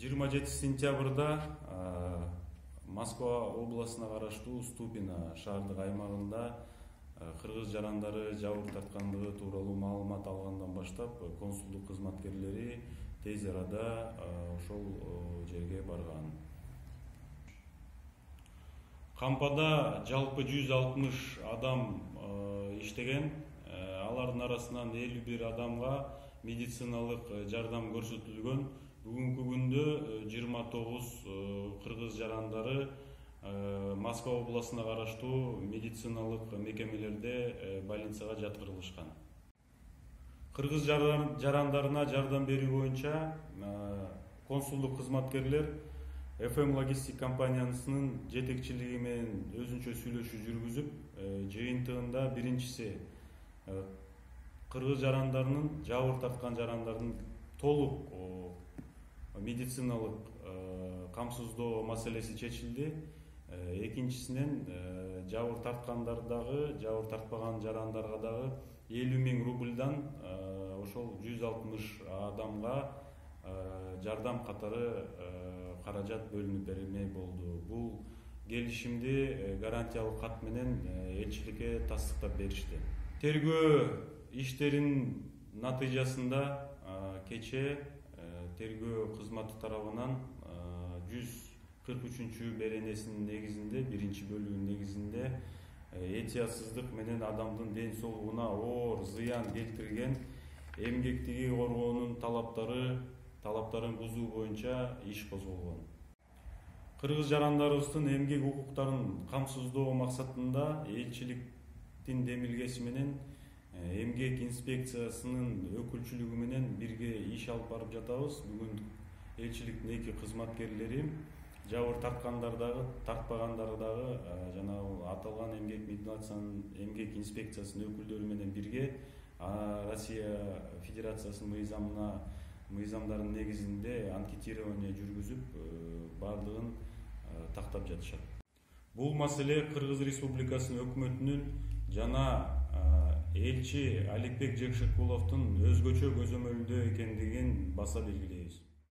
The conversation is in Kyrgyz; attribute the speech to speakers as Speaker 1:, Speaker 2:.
Speaker 1: 27 сентябрда Москва областына караштуу Ступино шаардык аймагында кыргыз жарандары жабыр тарткандыгы тууралуу маалымат алгандан баштап консулдук кызматкерлери тез арада ошол жерге барган. Кампада жалпы 160 адам иштеген. Алардын арасынан 51 адамга медициналык жардам көрсөтүлгөн. Бүгүнкү күндө 29 кыргыз жарандары Москва областына караштуу медициналык мекемелерде больницага жаткырылышкан. Кыргыз жарандарына жардам берүү боюнча консулдук кызматкерлер FM Logistic компаниясынын жетекчилиги менен өзүнчө сүйлөшүү жүргүзүп, жыйынтыгында биринчиси кыргыз жарандарынын жабыр тарткан жарандардын толук медициналык камсыздоо маселеси чечилди. Экинчисинен жабыр тарткандар дагы, жабыр тартпаган жарандарга дагы 50 000 рубльдан ошол 160 адамга жардам катары каражат бөлүнүп берилмей болду. Бул келишимди гарантиялык кат менен элчиликке тастыктап беришти. Тергөө иштеринин натыйжасында кече тергөө кызматы тарабынан 143 беренесинин негизинде, биринчи бөлүгүнүн негизинде этиятсыздык менен адамдын ден соолугуна оор зыян келтирген эмгектиги коргоонун талаптарын бузуу боюнча иш козголгон. Кыргыз жарандарыбыздын эмгек укуктарын камсыздоо максатында элчиликтин демилгеси менен эмгек инспекциясынын өкүлчүлүгү менен бирге иш алып барып жатабыз. Бүгүн элчиликтин 2 кызматкерлери жабыр тарткандар дагы, тартпагандар дагы жана аталган эмгек инспекциясынын өкүлдөрү менен бирге Россия Федерациясынын мыйзамдарынын негизинде анкетирование жүргүзүп, бардыгын тактап жатышат. Бул маселе Кыргыз Республикасынын өкмөтүнүн жана элчи Аликбек Жекшикуловдун өзгөчө көзөмөлдөө экендигин баса белгилейбиз.